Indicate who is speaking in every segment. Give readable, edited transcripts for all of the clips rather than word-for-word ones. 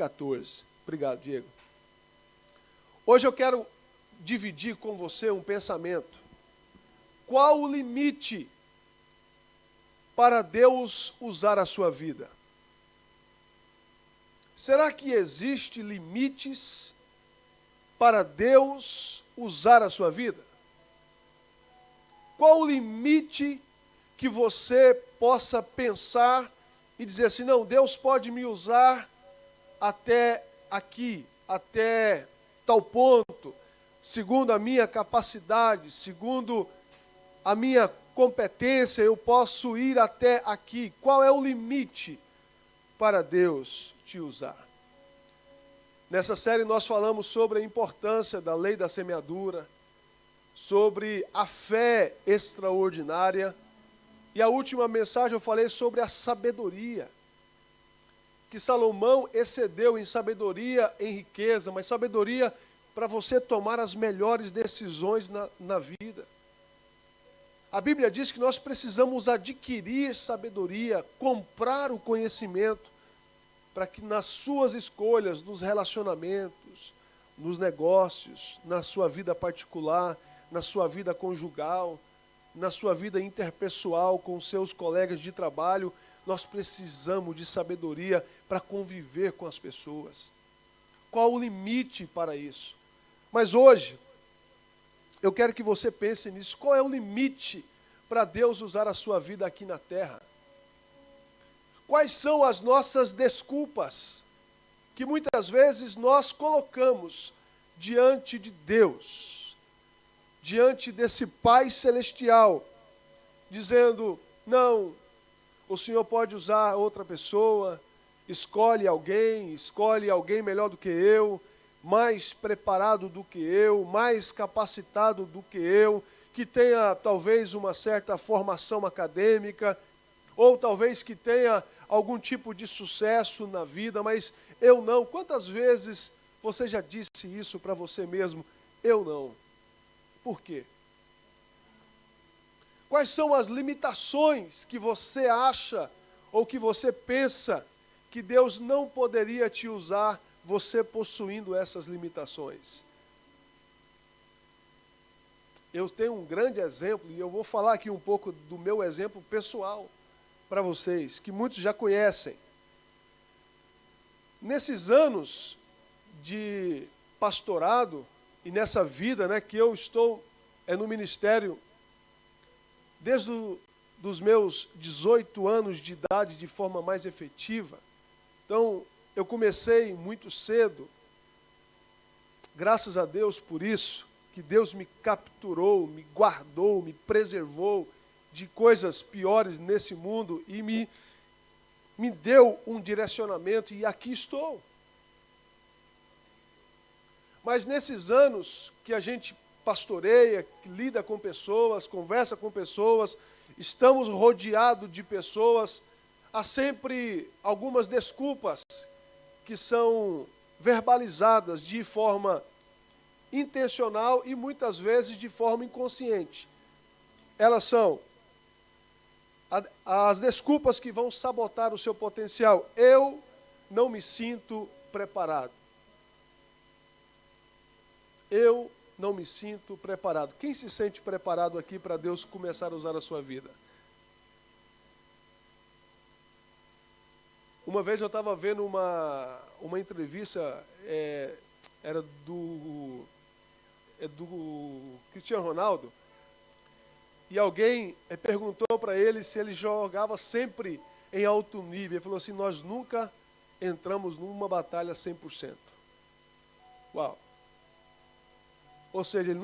Speaker 1: 14. Obrigado, Diego. Hoje eu quero dividir com você um pensamento. Qual o limite para Deus usar a sua vida? Será que existe limites para Deus usar a sua vida? Qual o limite que você possa pensar e dizer assim, não, Deus pode me usar até aqui, até tal ponto, segundo a minha capacidade, segundo a minha competência, eu posso ir até aqui. Qual é o limite para Deus te usar? Nessa série nós falamos sobre a importância da lei da semeadura, sobre a fé extraordinária, e a última mensagem eu falei sobre a sabedoria, que Salomão excedeu em sabedoria, em riqueza, mas sabedoria para você tomar as melhores decisões na vida. A Bíblia diz que nós precisamos adquirir sabedoria, comprar o conhecimento, para que nas suas escolhas, nos relacionamentos, nos negócios, na sua vida particular, na sua vida conjugal, na sua vida interpessoal com seus colegas de trabalho, nós precisamos de sabedoria para conviver com as pessoas. Qual o limite para isso? Mas hoje, eu quero que você pense nisso. Qual é o limite para Deus usar a sua vida aqui na terra? Quais são as nossas desculpas que muitas vezes nós colocamos diante de Deus, diante desse Pai Celestial, dizendo, não, o Senhor pode usar outra pessoa, escolhe alguém melhor do que eu, mais preparado do que eu, mais capacitado do que eu, que tenha talvez uma certa formação acadêmica, ou talvez que tenha algum tipo de sucesso na vida, mas eu não. Quantas vezes você já disse isso para você mesmo? Eu não. Por quê? Quais são as limitações que você acha ou que você pensa que Deus não poderia te usar, você possuindo essas limitações? Eu tenho um grande exemplo, e eu vou falar aqui um pouco do meu exemplo pessoal para vocês, que muitos já conhecem. Nesses anos de pastorado, e nessa vida que eu estou no ministério, desde os meus 18 anos de idade, de forma mais efetiva. Então, eu comecei muito cedo, graças a Deus por isso, que Deus me capturou, me guardou, me preservou de coisas piores nesse mundo e me deu um direcionamento, e aqui estou. Mas nesses anos que a gente pastoreia, que lida com pessoas, conversa com pessoas, estamos rodeados de pessoas, há sempre algumas desculpas que são verbalizadas de forma intencional e muitas vezes de forma inconsciente. Elas são as desculpas que vão sabotar o seu potencial. Eu não me sinto preparado. Eu não me sinto preparado. Quem se sente preparado aqui para Deus começar a usar a sua vida? Uma vez eu estava vendo uma entrevista, era do Cristiano Ronaldo, e alguém perguntou para ele se ele jogava sempre em alto nível. Ele falou assim, nós nunca entramos numa batalha 100%. Uau! Ou seja, ele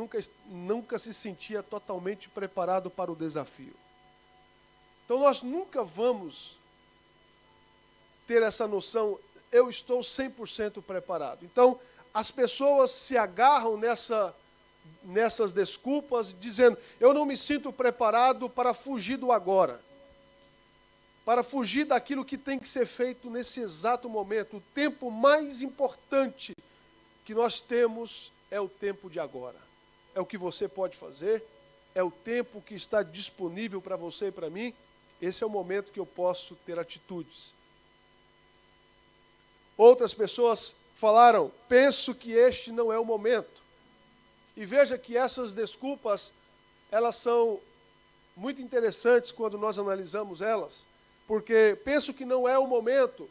Speaker 1: nunca se sentia totalmente preparado para o desafio. Então nós nunca vamos ter essa noção, eu estou 100% preparado. Então, as pessoas se agarram nessas desculpas, dizendo, eu não me sinto preparado para fugir do agora, para fugir daquilo que tem que ser feito nesse exato momento. O tempo mais importante que nós temos é o tempo de agora. É o que você pode fazer, é o tempo que está disponível para você e para mim. Esse é o momento que eu posso ter atitudes. Outras pessoas falaram, penso que este não é o momento. E veja que essas desculpas, elas são muito interessantes quando nós analisamos elas, porque penso que não é o momento.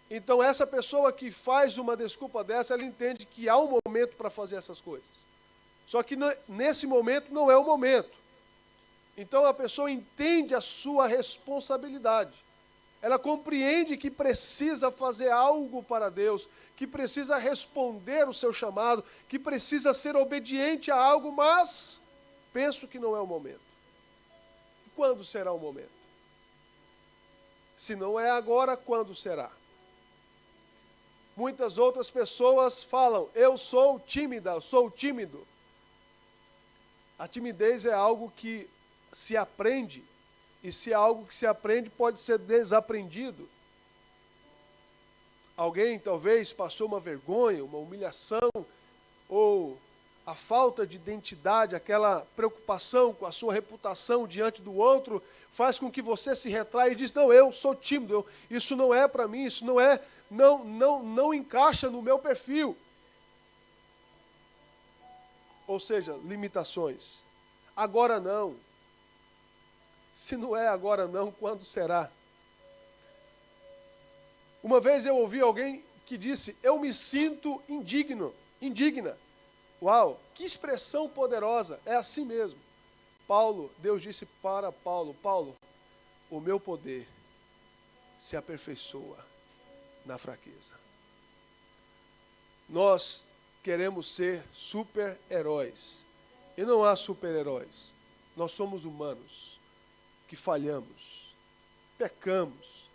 Speaker 1: Então, essa pessoa que faz uma desculpa dessa, ela entende que há um momento para fazer essas coisas. Só que nesse momento não é o momento. Então, a pessoa entende a sua responsabilidade. Ela compreende que precisa fazer algo para Deus, que precisa responder o seu chamado, que precisa ser obediente a algo, mas penso que não é o momento. E quando será o momento? Se não é agora, quando será? Muitas outras pessoas falam, eu sou tímida, eu sou tímido. A timidez é algo que se aprende, e se é algo que se aprende, pode ser desaprendido. Alguém talvez passou uma vergonha, uma humilhação, ou a falta de identidade, aquela preocupação com a sua reputação diante do outro, faz com que você se retraia e diz, não, eu sou tímido, isso não é para mim, isso não encaixa no meu perfil. Ou seja, limitações. Agora não. Se não é agora não, quando será? Uma vez eu ouvi alguém que disse, eu me sinto indigna. Uau, que expressão poderosa, é assim mesmo. Deus disse para Paulo, o meu poder se aperfeiçoa na fraqueza. Nós queremos ser super-heróis, e não há super-heróis. Nós somos humanos, que falhamos, pecamos,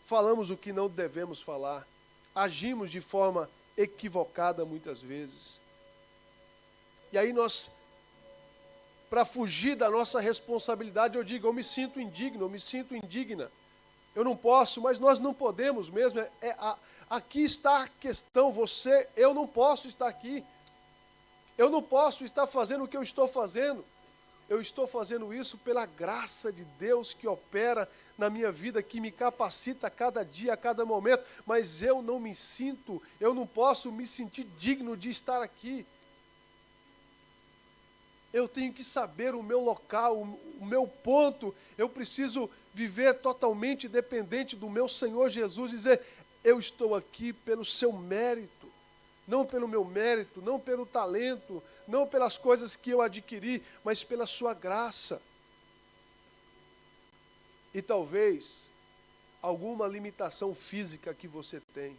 Speaker 1: falamos o que não devemos falar, agimos de forma equivocada muitas vezes. E aí nós, para fugir da nossa responsabilidade, eu digo, eu me sinto indigno, eu me sinto indigna. Eu não posso, mas nós não podemos mesmo. Aqui está a questão, eu não posso estar aqui. Eu não posso estar fazendo o que eu estou fazendo. Eu estou fazendo isso pela graça de Deus que opera na minha vida, que me capacita a cada dia, a cada momento. Mas eu não posso me sentir digno de estar aqui. Eu tenho que saber o meu local, o meu ponto. Eu preciso viver totalmente dependente do meu Senhor Jesus e dizer, eu estou aqui pelo seu mérito, não pelo meu mérito, não pelo talento, não pelas coisas que eu adquiri, mas pela sua graça. E talvez alguma limitação física que você tem.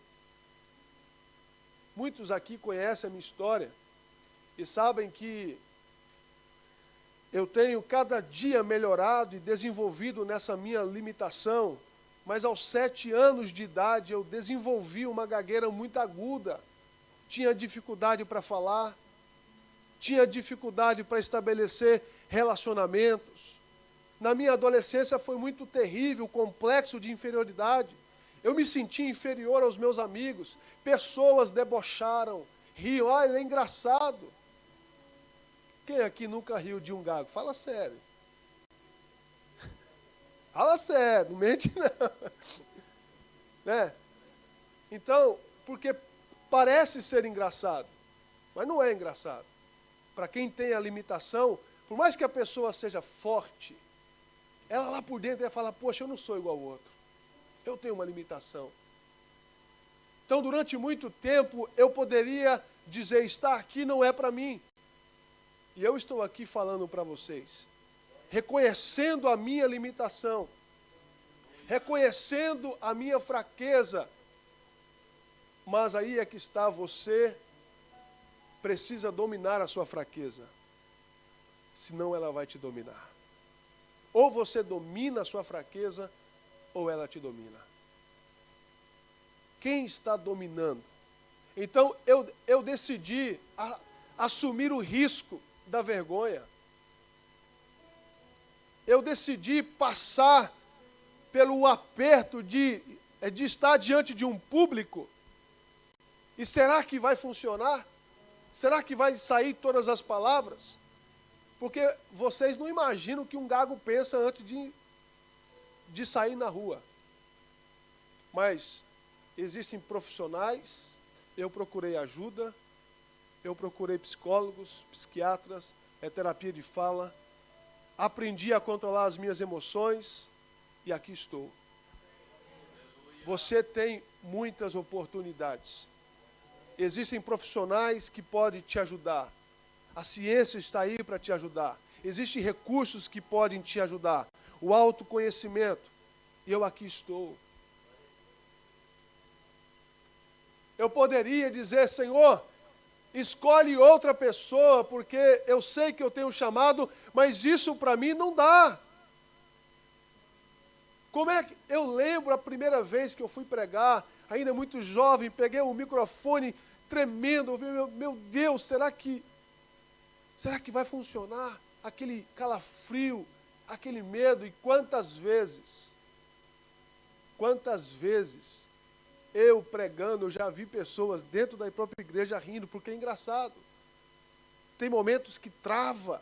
Speaker 1: Muitos aqui conhecem a minha história e sabem que eu tenho cada dia melhorado e desenvolvido nessa minha limitação, mas aos 7 anos de idade eu desenvolvi uma gagueira muito aguda. Tinha dificuldade para falar, tinha dificuldade para estabelecer relacionamentos. Na minha adolescência foi muito terrível, complexo de inferioridade. Eu me senti inferior aos meus amigos, pessoas debocharam, riam, ele é engraçado. Quem aqui nunca riu de um gago? Fala sério. Fala sério, não mente não. Né? Então, porque parece ser engraçado, mas não é engraçado. Para quem tem a limitação, por mais que a pessoa seja forte, ela lá por dentro vai falar, poxa, eu não sou igual ao outro. Eu tenho uma limitação. Então, durante muito tempo, eu poderia dizer, estar aqui não é para mim. E eu estou aqui falando para vocês, reconhecendo a minha limitação, reconhecendo a minha fraqueza, mas aí é que está, você precisa dominar a sua fraqueza, senão ela vai te dominar. Ou você domina a sua fraqueza, ou ela te domina. Quem está dominando? Então eu decidi assumir o risco da vergonha. Eu decidi passar pelo aperto de estar diante de um público. E será que vai funcionar? Será que vai sair todas as palavras? Porque vocês não imaginam o que um gago pensa antes de sair na rua. Mas existem profissionais, eu procurei ajuda, eu procurei psicólogos, psiquiatras, terapia de fala, aprendi a controlar as minhas emoções e aqui estou. Você tem muitas oportunidades. Existem profissionais que podem te ajudar. A ciência está aí para te ajudar. Existem recursos que podem te ajudar. O autoconhecimento. Eu aqui estou. Eu poderia dizer, Senhor, escolhe outra pessoa, porque eu sei que eu tenho chamado, mas isso para mim não dá. Como é que eu lembro a primeira vez que eu fui pregar, ainda muito jovem, peguei um microfone tremendo, ouvi, meu Deus, será que vai funcionar? Aquele calafrio, aquele medo, e quantas vezes eu pregando, eu já vi pessoas dentro da própria igreja rindo, porque é engraçado. Tem momentos que trava,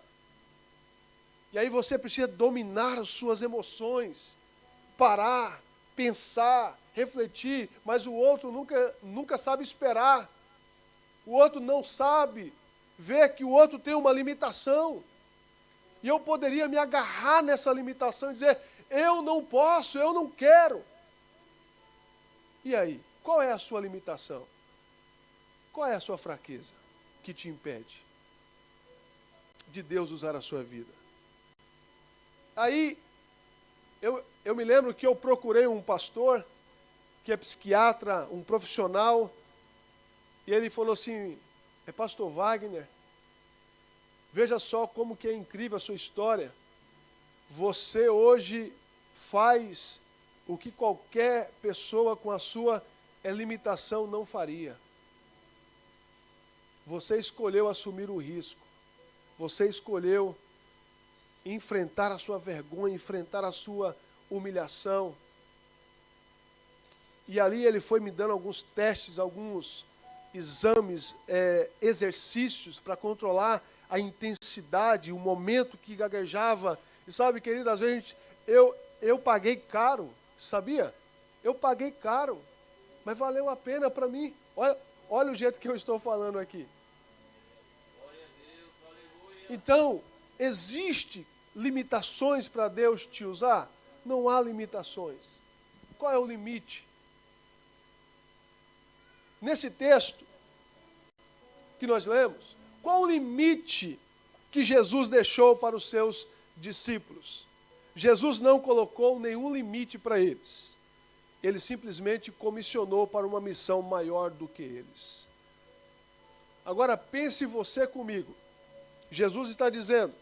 Speaker 1: e aí você precisa dominar as suas emoções, parar, pensar, refletir, mas o outro nunca sabe esperar. O outro não sabe ver que o outro tem uma limitação. E eu poderia me agarrar nessa limitação e dizer, eu não posso, eu não quero. E aí, qual é a sua limitação? Qual é a sua fraqueza que te impede de Deus usar a sua vida? Aí, eu me lembro que eu procurei um pastor, que é psiquiatra, um profissional, e ele falou assim, pastor Wagner, veja só como que é incrível a sua história. Você hoje faz o que qualquer pessoa com a sua limitação não faria. Você escolheu assumir o risco. Você escolheu enfrentar a sua vergonha, enfrentar a sua humilhação. E ali ele foi me dando alguns testes, alguns exames, exercícios para controlar a intensidade, o momento que gaguejava. E sabe, querido, às vezes eu paguei caro, sabia? Eu paguei caro, mas valeu a pena para mim. Olha o jeito que eu estou falando aqui. Então, existe limitações para Deus te usar? Não há limitações. Qual é o limite? Nesse texto que nós lemos, qual o limite que Jesus deixou para os seus discípulos? Jesus não colocou nenhum limite para eles. Ele simplesmente comissionou para uma missão maior do que eles. Agora pense você comigo. Jesus está dizendo,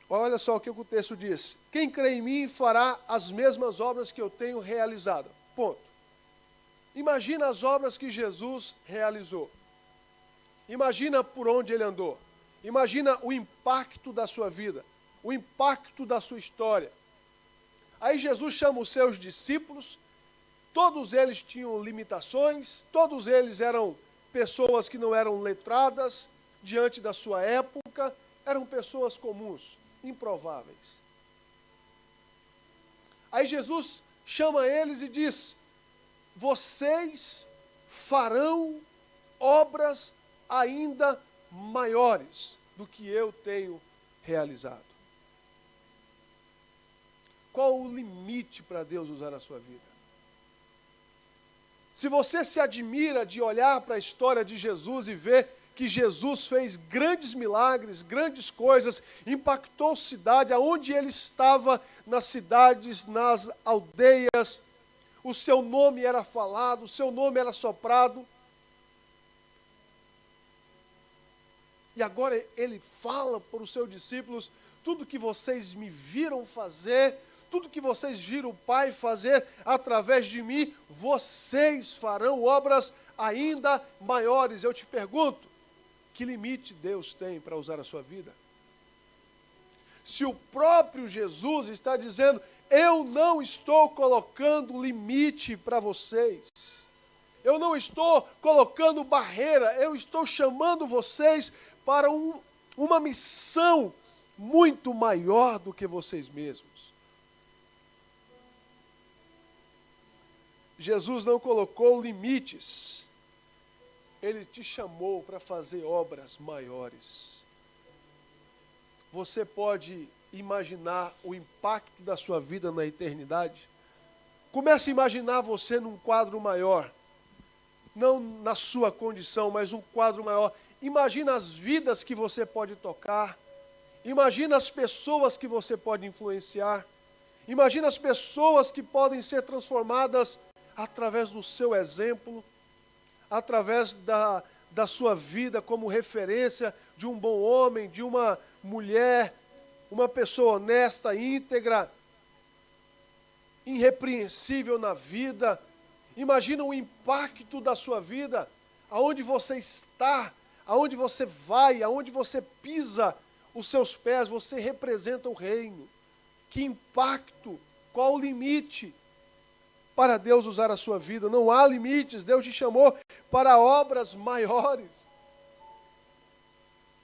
Speaker 1: olha só o que o texto diz, quem crê em mim fará as mesmas obras que eu tenho realizado. Ponto. Imagina as obras que Jesus realizou. Imagina por onde ele andou. Imagina o impacto da sua vida, o impacto da sua história. Aí Jesus chama os seus discípulos, todos eles tinham limitações, todos eles eram pessoas que não eram letradas diante da sua época, eram pessoas comuns, improváveis. Aí Jesus chama eles e diz, vocês farão obras ainda maiores do que eu tenho realizado. Qual o limite para Deus usar a sua vida? Se você se admira de olhar para a história de Jesus e ver que Jesus fez grandes milagres, grandes coisas, impactou cidade, aonde ele estava, nas cidades, nas aldeias, o seu nome era falado, o seu nome era soprado. E agora ele fala para os seus discípulos, tudo que vocês me viram fazer, tudo que vocês viram o Pai fazer através de mim, vocês farão obras ainda maiores. Eu te pergunto, que limite Deus tem para usar a sua vida? Se o próprio Jesus está dizendo, eu não estou colocando limite para vocês, eu não estou colocando barreira, eu estou chamando vocês para uma missão muito maior do que vocês mesmos. Jesus não colocou limites. Ele te chamou para fazer obras maiores. Você pode imaginar o impacto da sua vida na eternidade? Comece a imaginar você num quadro maior. Não na sua condição, mas um quadro maior. Imagina as vidas que você pode tocar. Imagina as pessoas que você pode influenciar. Imagina as pessoas que podem ser transformadas através do seu exemplo, através da sua vida como referência de um bom homem, de uma mulher, uma pessoa honesta, íntegra, irrepreensível na vida. Imagina o impacto da sua vida, aonde você está, aonde você vai, aonde você pisa os seus pés, você representa o reino. Que impacto, qual o limite para Deus usar a sua vida? Não há limites, Deus te chamou para obras maiores.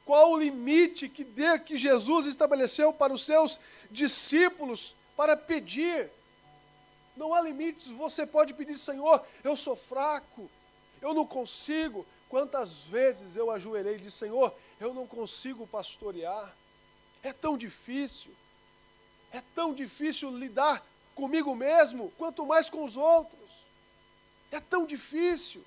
Speaker 1: Qual o limite que Jesus estabeleceu para os seus discípulos para pedir? Não há limites, você pode pedir, Senhor, eu sou fraco, eu não consigo. Quantas vezes eu ajoelhei e disse, Senhor, eu não consigo pastorear, é tão difícil lidar comigo mesmo, quanto mais com os outros, é tão difícil.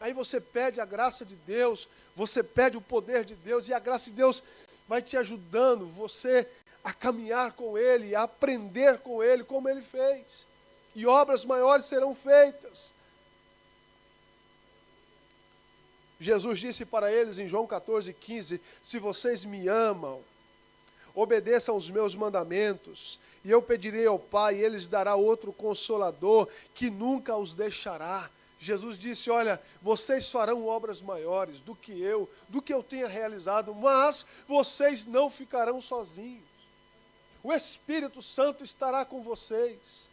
Speaker 1: Aí você pede a graça de Deus, você pede o poder de Deus, e a graça de Deus vai te ajudando, você a caminhar com Ele, a aprender com Ele, como Ele fez. E obras maiores serão feitas. Jesus disse para eles em João 14,15, se vocês me amam, obedeçam os meus mandamentos, e eu pedirei ao Pai, e Ele lhes dará outro Consolador, que nunca os deixará. Jesus disse, olha, vocês farão obras maiores do que eu tenha realizado, mas vocês não ficarão sozinhos. O Espírito Santo estará com vocês.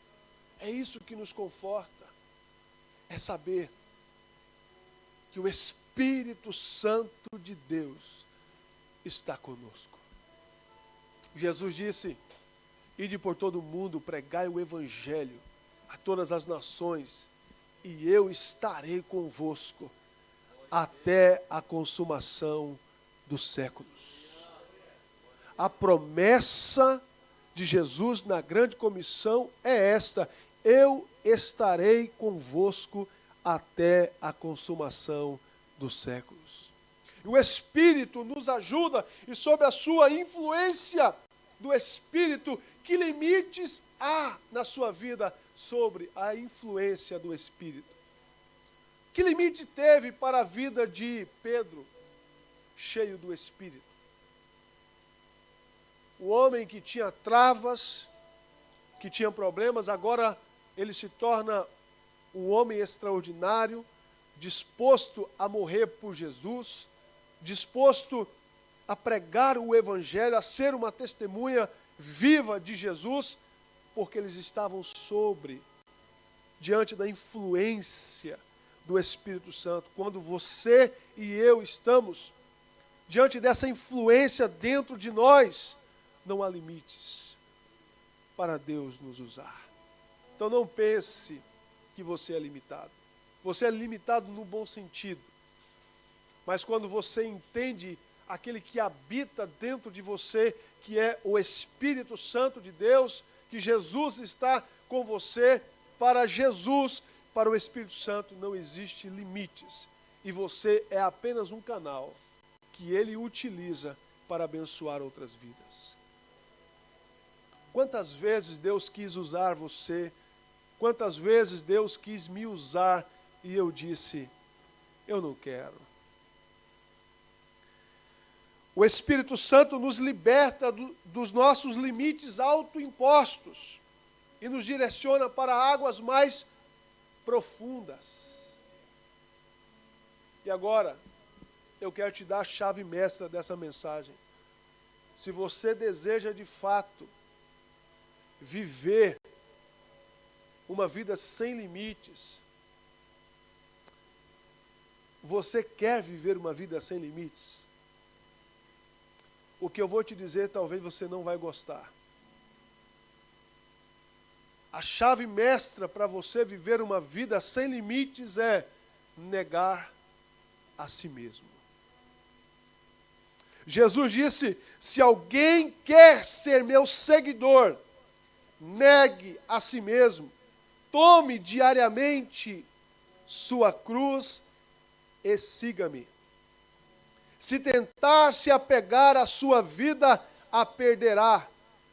Speaker 1: É isso que nos conforta. É saber que o Espírito Santo de Deus está conosco. Jesus disse, ide por todo o mundo, pregai o Evangelho a todas as nações, e eu estarei convosco até a consumação dos séculos. A promessa de Jesus na grande comissão é esta, eu estarei convosco até a consumação dos séculos. E o Espírito nos ajuda, e sob a sua influência do Espírito, que limites há na sua vida sobre a influência do Espírito? Que limite teve para a vida de Pedro, cheio do Espírito? O homem que tinha travas, que tinha problemas, agora ele se torna um homem extraordinário, disposto a morrer por Jesus, disposto a pregar o Evangelho, a ser uma testemunha viva de Jesus, porque eles estavam diante da influência do Espírito Santo. Quando você e eu estamos diante dessa influência dentro de nós, não há limites para Deus nos usar. Então não pense que você é limitado. Você é limitado no bom sentido. Mas quando você entende aquele que habita dentro de você, que é o Espírito Santo de Deus, que Jesus está com você, para Jesus, para o Espírito Santo não existe limites. E você é apenas um canal que Ele utiliza para abençoar outras vidas. Quantas vezes Deus quis usar você, quantas vezes Deus quis me usar, e eu disse, eu não quero. O Espírito Santo nos liberta dos nossos limites autoimpostos e nos direciona para águas mais profundas. E agora, eu quero te dar a chave mestra dessa mensagem. Se você deseja de fato viver uma vida sem limites, você quer viver uma vida sem limites? O que eu vou te dizer, talvez você não vai gostar. A chave mestra para você viver uma vida sem limites é negar a si mesmo. Jesus disse: se alguém quer ser meu seguidor, negue a si mesmo, tome diariamente sua cruz e siga-me. Se tentar se apegar à sua vida, a perderá,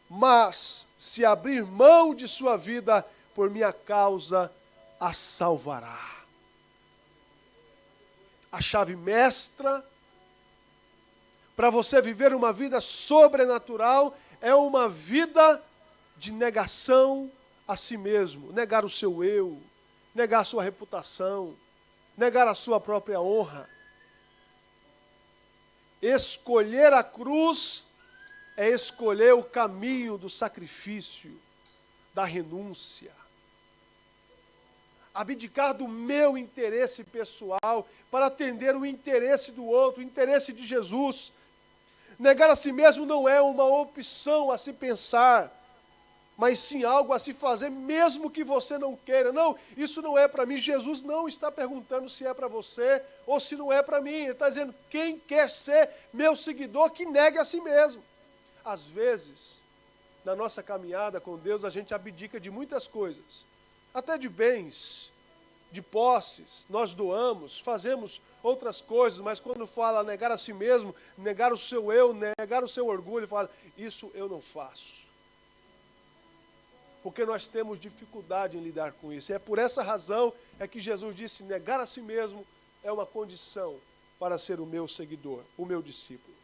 Speaker 1: mas se abrir mão de sua vida, por minha causa, a salvará. A chave mestra para você viver uma vida sobrenatural é uma vida de negação a si mesmo, negar o seu eu, negar a sua reputação, negar a sua própria honra. Escolher a cruz é escolher o caminho do sacrifício, da renúncia. Abdicar do meu interesse pessoal para atender o interesse do outro, o interesse de Jesus. Negar a si mesmo não é uma opção a se pensar, mas sim algo a se fazer, mesmo que você não queira. Não, isso não é para mim. Jesus não está perguntando se é para você ou se não é para mim. Ele está dizendo: quem quer ser meu seguidor, que negue a si mesmo. Às vezes, na nossa caminhada com Deus, a gente abdica de muitas coisas, até de bens, de posses, nós doamos, fazemos outras coisas, mas quando fala negar a si mesmo, negar o seu eu, negar o seu orgulho, fala: isso eu não faço. Porque nós temos dificuldade em lidar com isso. E é por essa razão é que Jesus disse: negar a si mesmo é uma condição para ser o meu seguidor, o meu discípulo.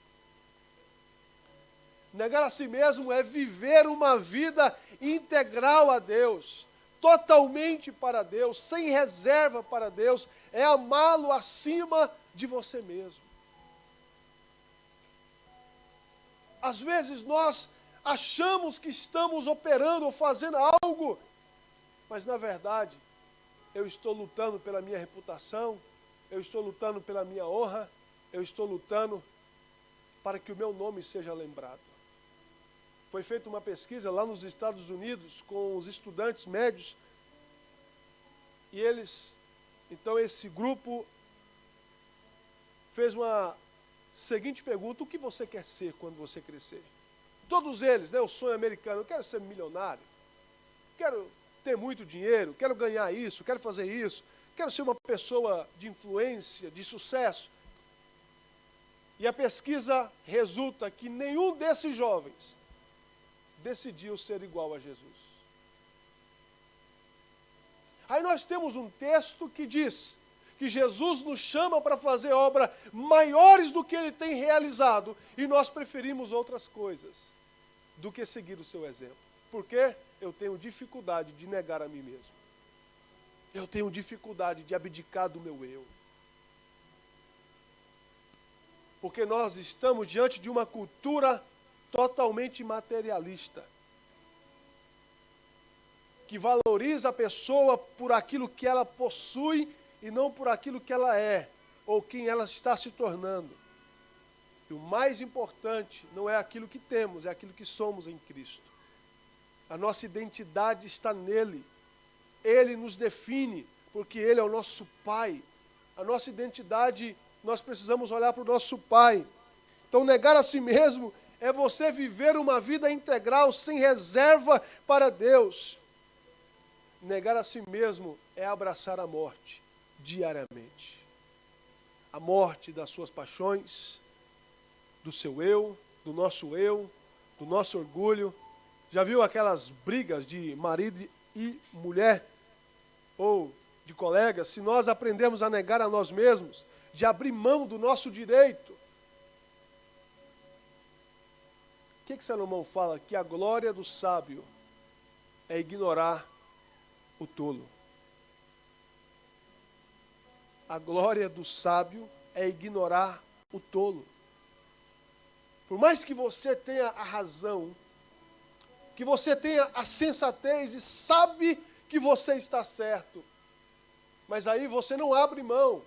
Speaker 1: Negar a si mesmo é viver uma vida integral a Deus, totalmente para Deus, sem reserva para Deus, é amá-lo acima de você mesmo. Às vezes nós achamos que estamos operando ou fazendo algo, mas na verdade, eu estou lutando pela minha reputação, eu estou lutando pela minha honra, eu estou lutando para que o meu nome seja lembrado. Foi feita uma pesquisa lá nos Estados Unidos com os estudantes médios, e então esse grupo fez uma seguinte pergunta: o que você quer ser quando você crescer? Todos eles, o sonho americano: eu quero ser milionário, quero ter muito dinheiro, quero ganhar isso, quero fazer isso, quero ser uma pessoa de influência, de sucesso. E a pesquisa resulta que nenhum desses jovens decidiu ser igual a Jesus. Aí nós temos um texto que diz que Jesus nos chama para fazer obras maiores do que ele tem realizado, e nós preferimos outras coisas do que seguir o seu exemplo. Por quê? Eu tenho dificuldade de negar a mim mesmo. Eu tenho dificuldade de abdicar do meu eu. Porque nós estamos diante de uma cultura totalmente materialista, que valoriza a pessoa por aquilo que ela possui e não por aquilo que ela é, ou quem ela está se tornando. E o mais importante não é aquilo que temos, é aquilo que somos em Cristo. A nossa identidade está nele. Ele nos define, porque ele é o nosso Pai. A nossa identidade, nós precisamos olhar para o nosso Pai. Então, negar a si mesmo é você viver uma vida integral, sem reserva para Deus. Negar a si mesmo é abraçar a morte diariamente. A morte das suas paixões, do seu eu, do nosso orgulho. Já viu aquelas brigas de marido e mulher, ou de colegas? Se nós aprendermos a negar a nós mesmos, de abrir mão do nosso direito. O que Salomão fala? Que a glória do sábio é ignorar o tolo. A glória do sábio é ignorar o tolo. Por mais que você tenha a razão, que você tenha a sensatez e sabe que você está certo, mas aí você não abre mão,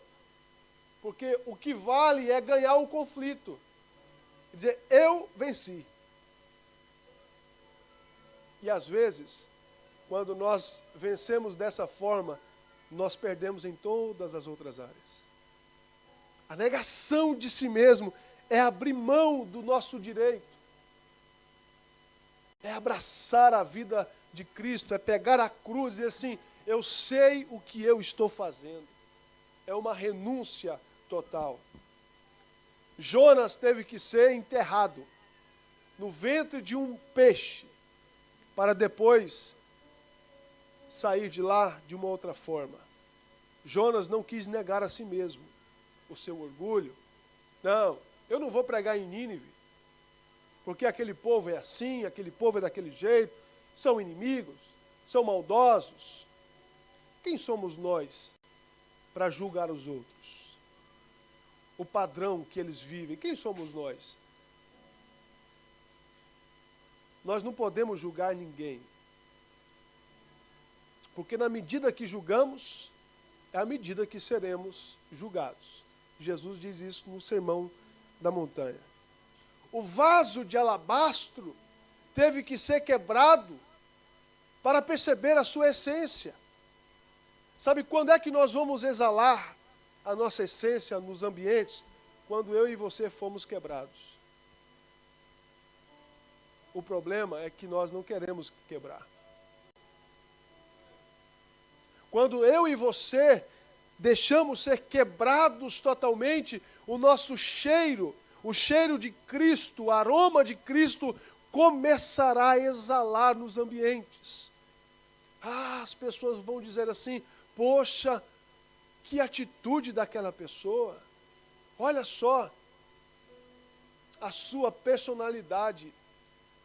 Speaker 1: porque o que vale é ganhar o conflito. Quer dizer, eu venci. E às vezes, Quando nós vencemos dessa forma, nós perdemos em todas as outras áreas. A negação de si mesmo é abrir mão do nosso direito. É abraçar a vida de Cristo, é pegar a cruz e dizer assim, eu sei o que eu estou fazendo. É uma renúncia total. Jonas teve que ser enterrado no ventre de um peixe, para depois sair de lá de uma outra forma. Jonas não quis negar a si mesmo o seu orgulho. Não, eu não vou pregar em Nínive, porque aquele povo é assim, aquele povo é daquele jeito, são inimigos, são maldosos. Quem somos nós para julgar os outros? O padrão que eles vivem, quem somos nós? Nós não podemos julgar ninguém. Porque na medida que julgamos, é a medida que seremos julgados. Jesus diz isso no Sermão da Montanha. O vaso de alabastro teve que ser quebrado para perceber a sua essência. Sabe quando é que nós vamos exalar a nossa essência nos ambientes? Quando eu e você fomos quebrados. O problema é que nós não queremos quebrar. Quando eu e você deixamos ser quebrados totalmente, o nosso cheiro, o cheiro de Cristo, o aroma de Cristo, começará a exalar nos ambientes. As pessoas vão dizer assim, poxa, que atitude daquela pessoa. Olha só, a sua personalidade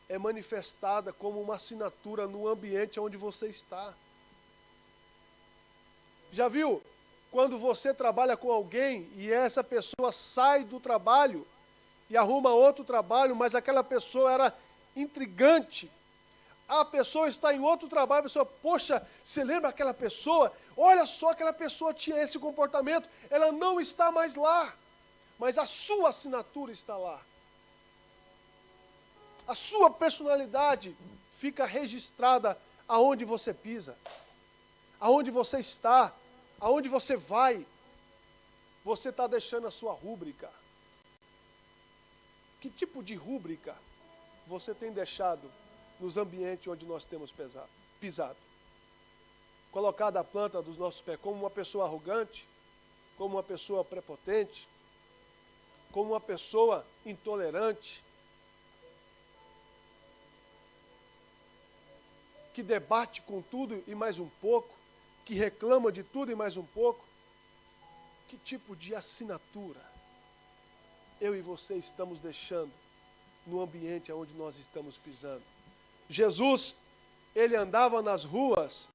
Speaker 1: é manifestada como uma assinatura no ambiente onde você está. Já viu? Quando você trabalha com alguém e essa pessoa sai do trabalho e arruma outro trabalho, mas aquela pessoa era intrigante. A pessoa está em outro trabalho, a pessoa, poxa, você lembra aquela pessoa? Olha só, aquela pessoa tinha esse comportamento, ela não está mais lá, mas a sua assinatura está lá. A sua personalidade fica registrada aonde você pisa, aonde você está, aonde você vai. Você está deixando a sua rúbrica. Que tipo de rúbrica você tem deixado nos ambientes onde nós temos pisado? Colocado a planta dos nossos pés como uma pessoa arrogante, como uma pessoa prepotente, como uma pessoa intolerante, que debate com tudo e mais um pouco, que reclama de tudo e mais um pouco. Que tipo de assinatura eu e você estamos deixando no ambiente onde nós estamos pisando? Jesus, ele andava nas ruas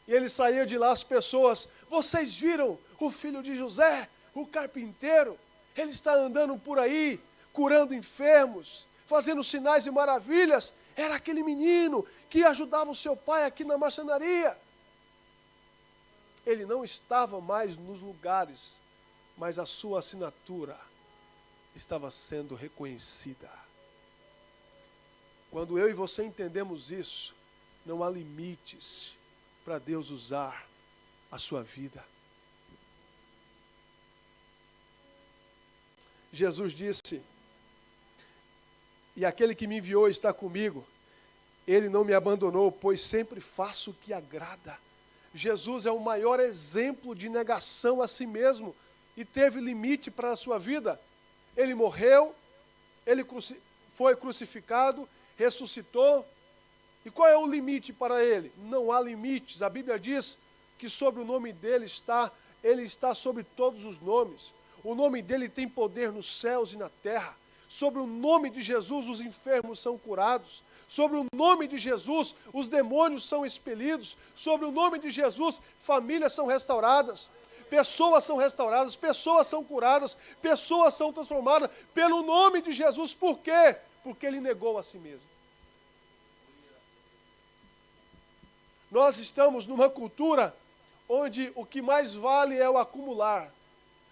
Speaker 1: e ele saía de lá, as pessoas, vocês viram o filho de José, o carpinteiro? Ele está andando por aí, curando enfermos, fazendo sinais e maravilhas. Era aquele menino que ajudava o seu pai aqui na marcenaria. Ele não estava mais nos lugares, mas a sua assinatura estava sendo reconhecida. Quando eu e você entendemos isso, não há limites para Deus usar a sua vida. Jesus disse, e aquele que me enviou está comigo, ele não me abandonou, pois sempre faço o que agrada. Jesus é o maior exemplo de negação a si mesmo e teve limite para a sua vida. Ele morreu, ele foi crucificado, ressuscitou. E qual é o limite para ele? Não há limites. A Bíblia diz que sobre o nome dele ele está sobre todos os nomes. O nome dele tem poder nos céus e na terra. Sobre o nome de Jesus os enfermos são curados. Sobre o nome de Jesus os demônios são expelidos. Sobre o nome de Jesus famílias são restauradas. Pessoas são restauradas, pessoas são curadas, pessoas são transformadas pelo nome de Jesus. Por quê? Porque ele negou a si mesmo. Nós estamos numa cultura onde o que mais vale é o acumular.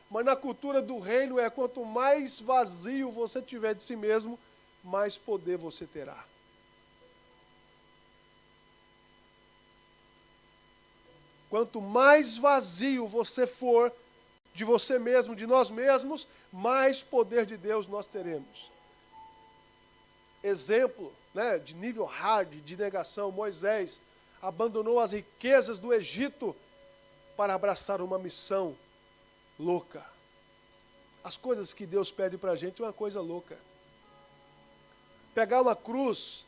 Speaker 1: Mas na cultura do reino é quanto mais vazio você tiver de si mesmo, mais poder você terá. Quanto mais vazio você for de você mesmo, de nós mesmos, mais poder de Deus nós teremos. Exemplo, né, de nível hard, de negação, Moisés abandonou as riquezas do Egito para abraçar uma missão louca. As coisas que Deus pede para a gente é uma coisa louca. Pegar uma cruz,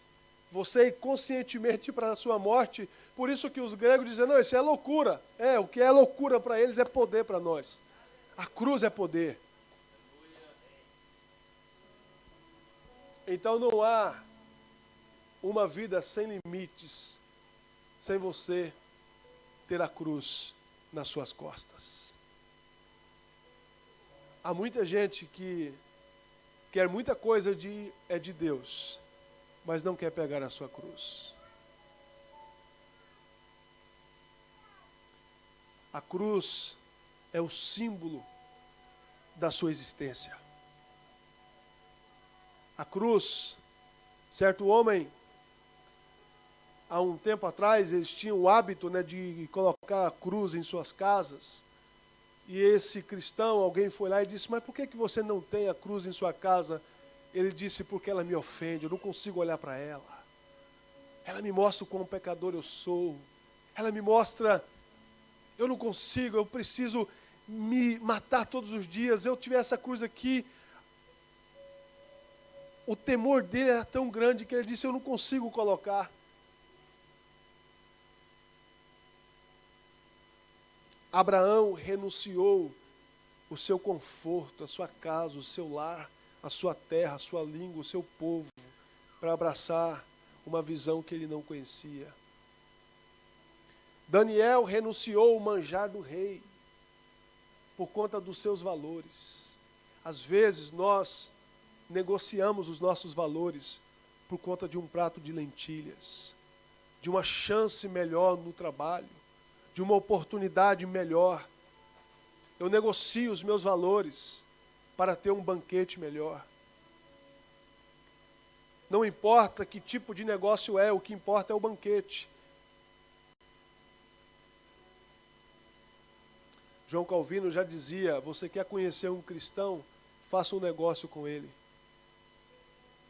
Speaker 1: você ir conscientemente para a sua morte, por isso que os gregos dizem, não, isso é loucura. O que é loucura para eles é poder para nós. A cruz é poder. Então não há uma vida sem limites, sem você ter a cruz nas suas costas. Há muita gente que quer muita coisa de Deus, mas não quer pegar a sua cruz. A cruz é o símbolo da sua existência. A cruz, certo homem, há um tempo atrás, eles tinham o hábito, né, de colocar a cruz em suas casas. E esse cristão, alguém foi lá e disse, mas por que você não tem a cruz em sua casa? Ele disse, porque ela me ofende, eu não consigo olhar para ela. Ela me mostra o quão pecador eu sou. Ela me mostra, eu não consigo, eu preciso me matar todos os dias. Eu tiver essa cruz aqui. O temor dele era tão grande que ele disse, eu não consigo colocar. Abraão renunciou o seu conforto, a sua casa, o seu lar, a sua terra, a sua língua, o seu povo, para abraçar uma visão que ele não conhecia. Daniel renunciou o manjar do rei por conta dos seus valores. Às vezes nós negociamos os nossos valores por conta de um prato de lentilhas, de uma chance melhor no trabalho, de uma oportunidade melhor. Eu negocio os meus valores para ter um banquete melhor. Não importa que tipo de negócio é, o que importa é o banquete. João Calvino já dizia, você quer conhecer um cristão, faça um negócio com ele.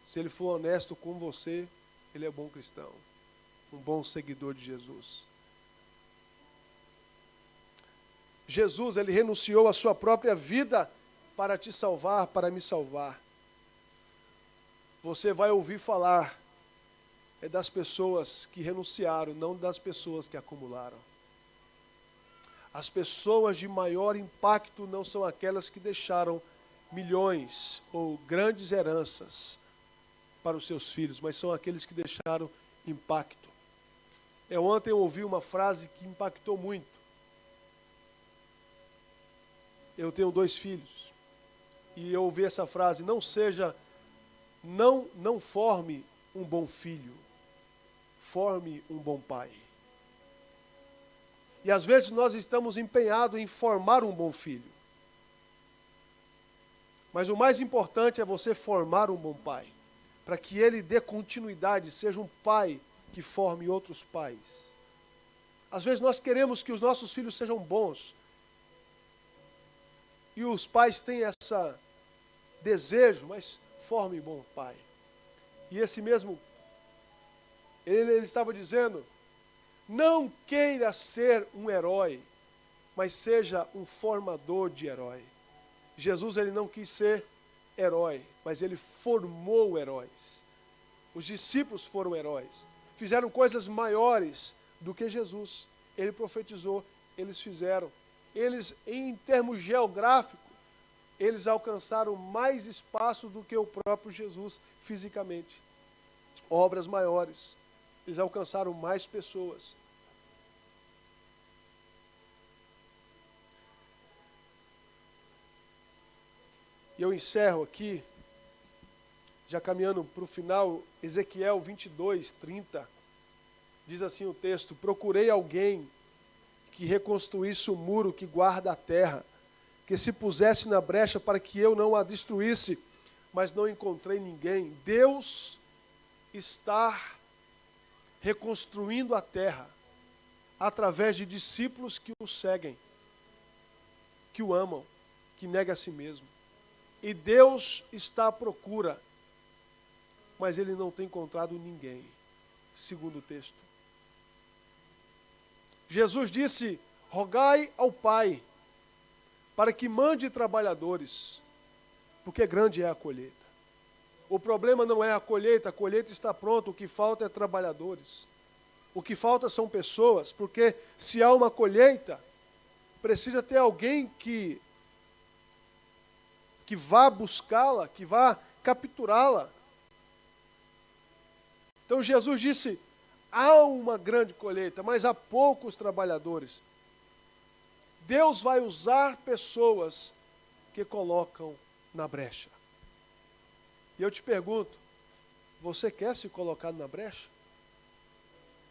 Speaker 1: Se ele for honesto com você, ele é bom cristão, um bom seguidor de Jesus. Jesus, ele renunciou à sua própria vida para te salvar, para me salvar. Você vai ouvir falar das pessoas que renunciaram, não das pessoas que acumularam. As pessoas de maior impacto não são aquelas que deixaram milhões ou grandes heranças para os seus filhos, mas são aqueles que deixaram impacto. Ontem eu ouvi uma frase que impactou muito. Eu tenho 2 filhos e eu ouvi essa frase, não forme um bom filho, forme um bom pai. E às vezes nós estamos empenhados em formar um bom filho. Mas o mais importante é você formar um bom pai, para que ele dê continuidade, seja um pai que forme outros pais. Às vezes nós queremos que os nossos filhos sejam bons, e os pais têm esse desejo, mas forme um bom pai. E esse mesmo, ele estava dizendo, não queira ser um herói, mas seja um formador de herói. Jesus, ele não quis ser herói, mas ele formou heróis. Os discípulos foram heróis. Fizeram coisas maiores do que Jesus. Ele profetizou, eles fizeram. Eles, em termos geográficos, eles alcançaram mais espaço do que o próprio Jesus fisicamente. Obras maiores. Eles alcançaram mais pessoas. E eu encerro aqui, já caminhando para o final, Ezequiel 22, 30, diz assim o texto, procurei alguém que reconstruísse o muro que guarda a terra, que se pusesse na brecha para que eu não a destruísse, mas não encontrei ninguém. Deus está reconstruindo a terra através de discípulos que o seguem, que o amam, que nega a si mesmo. E Deus está à procura, mas ele não tem encontrado ninguém, segundo o texto. Jesus disse: rogai ao Pai, para que mande trabalhadores, porque grande é a colheita. O problema não é a colheita está pronta, o que falta é trabalhadores. O que falta são pessoas, porque se há uma colheita, precisa ter alguém que vá buscá-la, que vá capturá-la. Então Jesus disse: há uma grande colheita, mas há poucos trabalhadores. Deus vai usar pessoas que colocam na brecha. E eu te pergunto, você quer se colocar na brecha?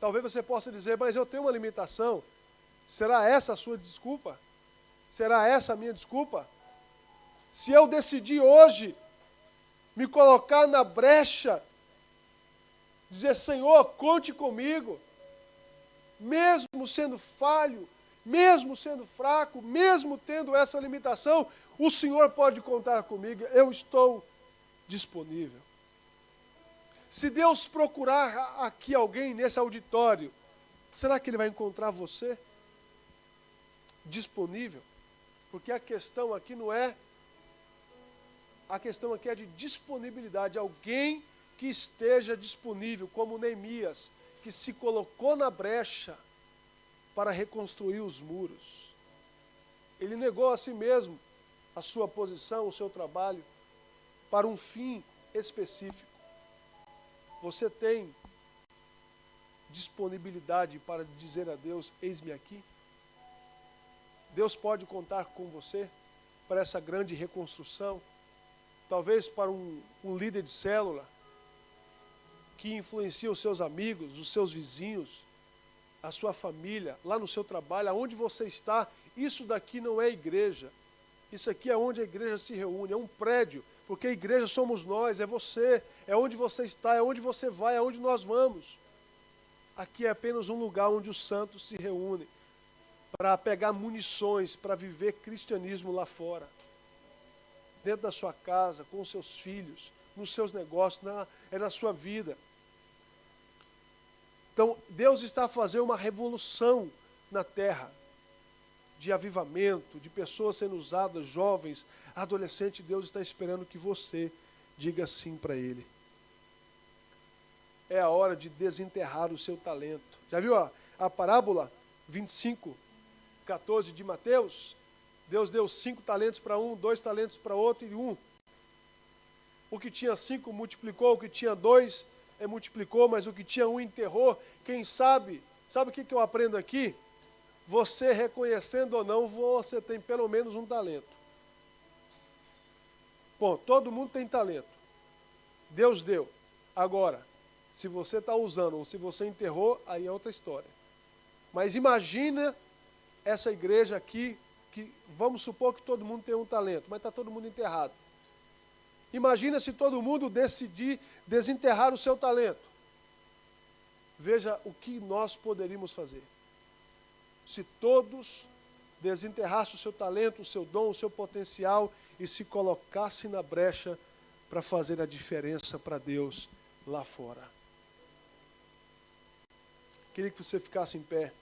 Speaker 1: Talvez você possa dizer: mas eu tenho uma limitação. Será essa a sua desculpa? Será essa a minha desculpa? Se eu decidir hoje me colocar na brecha, dizer: Senhor, conte comigo, mesmo sendo falho, mesmo sendo fraco, mesmo tendo essa limitação, o Senhor pode contar comigo, eu estou disponível. Se Deus procurar aqui alguém nesse auditório, será que Ele vai encontrar você disponível? Porque a questão aqui não é, a questão aqui é de disponibilidade, alguém que esteja disponível, como Neemias, que se colocou na brecha para reconstruir os muros. Ele negou a si mesmo a sua posição, o seu trabalho, para um fim específico. Você tem disponibilidade para dizer a Deus: eis-me aqui? Deus pode contar com você para essa grande reconstrução, talvez para um líder de célula, que influencia os seus amigos, os seus vizinhos, a sua família, lá no seu trabalho, aonde você está. Isso daqui não é igreja. Isso aqui é onde a igreja se reúne, é um prédio, porque a igreja somos nós, é você, é onde você está, é onde você vai, é onde nós vamos. Aqui é apenas um lugar onde os santos se reúnem para pegar munições, para viver cristianismo lá fora. Dentro da sua casa, com os seus filhos, nos seus negócios, na sua vida. Então, Deus está a fazer uma revolução na terra, de avivamento, de pessoas sendo usadas, jovens, adolescentes. Deus está esperando que você diga sim para Ele. É a hora de desenterrar o seu talento. Já viu a parábola 25:14 de Mateus? Deus deu 5 talentos para um, 2 talentos para outro e 1. O que tinha 5 multiplicou, o que tinha 2 multiplicou, mas o que tinha 1 enterrou. Quem sabe o que eu aprendo aqui? Você reconhecendo ou não, você tem pelo menos um talento. Bom, todo mundo tem talento. Deus deu. Agora, se você está usando ou se você enterrou, aí é outra história. Mas imagina essa igreja aqui, que vamos supor que todo mundo tem um talento, mas está todo mundo enterrado. Imagina se todo mundo decidir desenterrar o seu talento. Veja o que nós poderíamos fazer. Se todos desenterrassem o seu talento, o seu dom, o seu potencial e se colocassem na brecha para fazer a diferença para Deus lá fora. Queria que você ficasse em pé.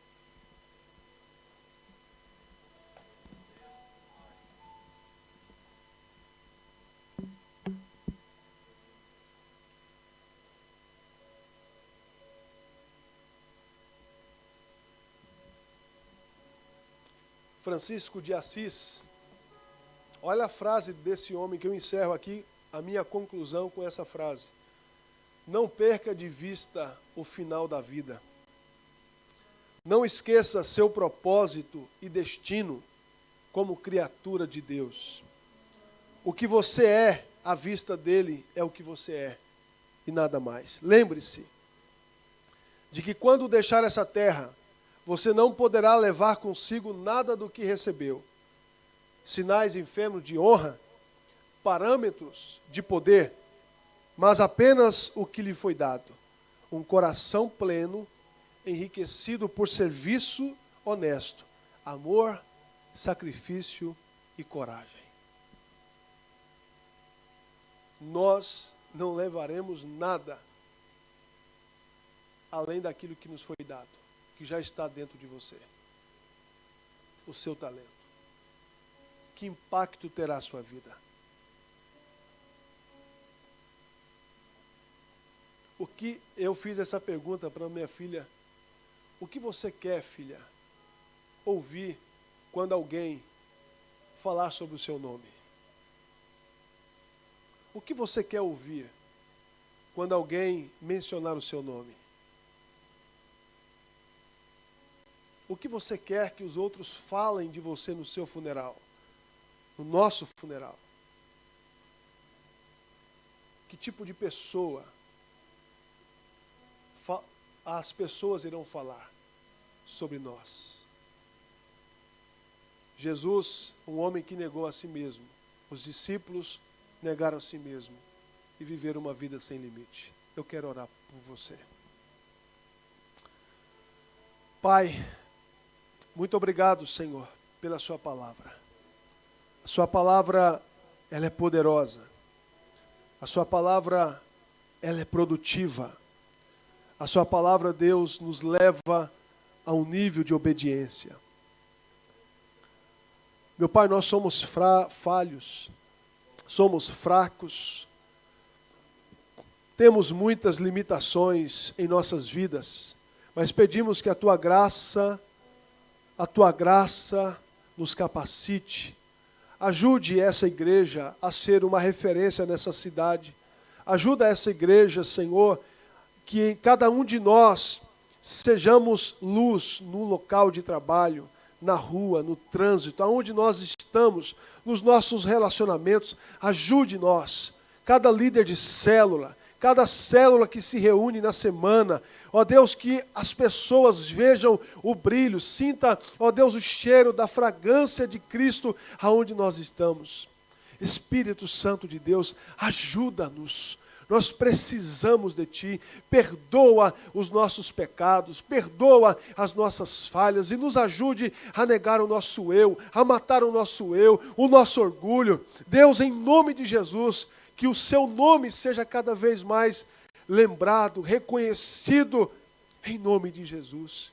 Speaker 1: Francisco de Assis, olha a frase desse homem que eu encerro aqui, a minha conclusão com essa frase. Não perca de vista o final da vida. Não esqueça seu propósito e destino como criatura de Deus. O que você é à vista dele é o que você é e nada mais. Lembre-se de que quando deixar essa terra, você não poderá levar consigo nada do que recebeu. Sinais enfermos de honra, parâmetros de poder, mas apenas o que lhe foi dado. Um coração pleno, enriquecido por serviço honesto, amor, sacrifício e coragem. Nós não levaremos nada além daquilo que nos foi dado, que já está dentro de você. O seu talento. Que impacto terá a sua vida? O que eu fiz essa pergunta para minha filha? O que você quer, filha, ouvir quando alguém falar sobre o seu nome? O que você quer ouvir quando alguém mencionar o seu nome? O que você quer que os outros falem de você no seu funeral? No nosso funeral? Que tipo de pessoa as pessoas irão falar sobre nós? Jesus, um homem que negou a si mesmo. Os discípulos negaram a si mesmo e viveram uma vida sem limite. Eu quero orar por você. Pai, muito obrigado, Senhor, pela sua palavra. A sua palavra, ela é poderosa. A sua palavra, ela é produtiva. A sua palavra, Deus, nos leva a um nível de obediência. Meu Pai, nós somos falhos, somos fracos, temos muitas limitações em nossas vidas, mas pedimos que a Tua graça nos capacite. Ajude essa igreja a ser uma referência nessa cidade. Ajuda essa igreja, Senhor, que cada um de nós sejamos luz no local de trabalho, na rua, no trânsito, aonde nós estamos, nos nossos relacionamentos. Ajude-nós, cada líder de célula, cada célula que se reúne na semana, ó Deus, que as pessoas vejam o brilho, sinta, ó Deus, o cheiro da fragrância de Cristo aonde nós estamos. Espírito Santo de Deus, ajuda-nos. Nós precisamos de Ti. Perdoa os nossos pecados, perdoa as nossas falhas e nos ajude a negar o nosso eu, a matar o nosso eu, o nosso orgulho. Deus, em nome de Jesus, que o Seu nome seja cada vez mais lembrado, reconhecido, em nome de Jesus.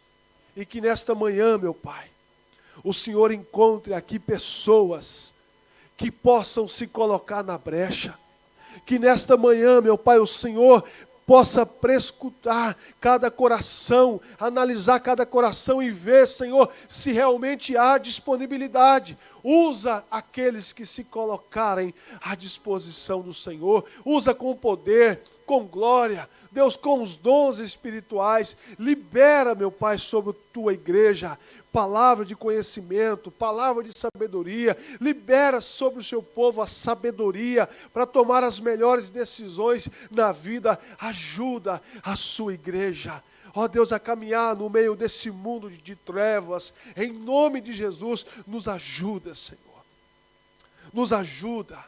Speaker 1: E que nesta manhã, meu Pai, o Senhor encontre aqui pessoas que possam se colocar na brecha. Que nesta manhã, meu Pai, o Senhor possa prescrutar cada coração, analisar cada coração e ver, Senhor, se realmente há disponibilidade. Usa aqueles que se colocarem à disposição do Senhor. Usa com poder, com glória, Deus, com os dons espirituais. Libera, meu Pai, sobre a Tua igreja palavra de conhecimento, palavra de sabedoria. Libera sobre o Seu povo a sabedoria para tomar as melhores decisões na vida. Ajuda a Sua igreja, ó Deus, a caminhar no meio desse mundo de trevas. Em nome de Jesus, nos ajuda, Senhor. Nos ajuda.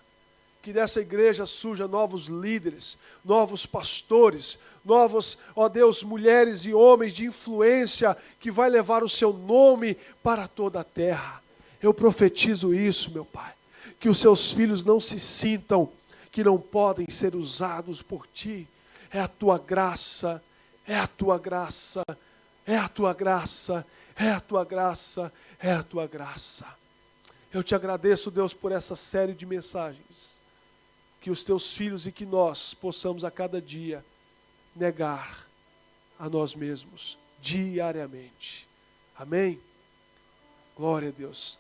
Speaker 1: Que dessa igreja surja novos líderes, novos pastores, novos, ó Deus, mulheres e homens de influência que vai levar o Seu nome para toda a terra. Eu profetizo isso, meu Pai. Que os Seus filhos não se sintam que não podem ser usados por Ti. É a Tua graça, é a Tua graça, é a Tua graça, é a Tua graça, é a Tua graça. Eu Te agradeço, Deus, por essa série de mensagens. Que os Teus filhos e que nós possamos a cada dia negar a nós mesmos diariamente. Amém? Glória a Deus.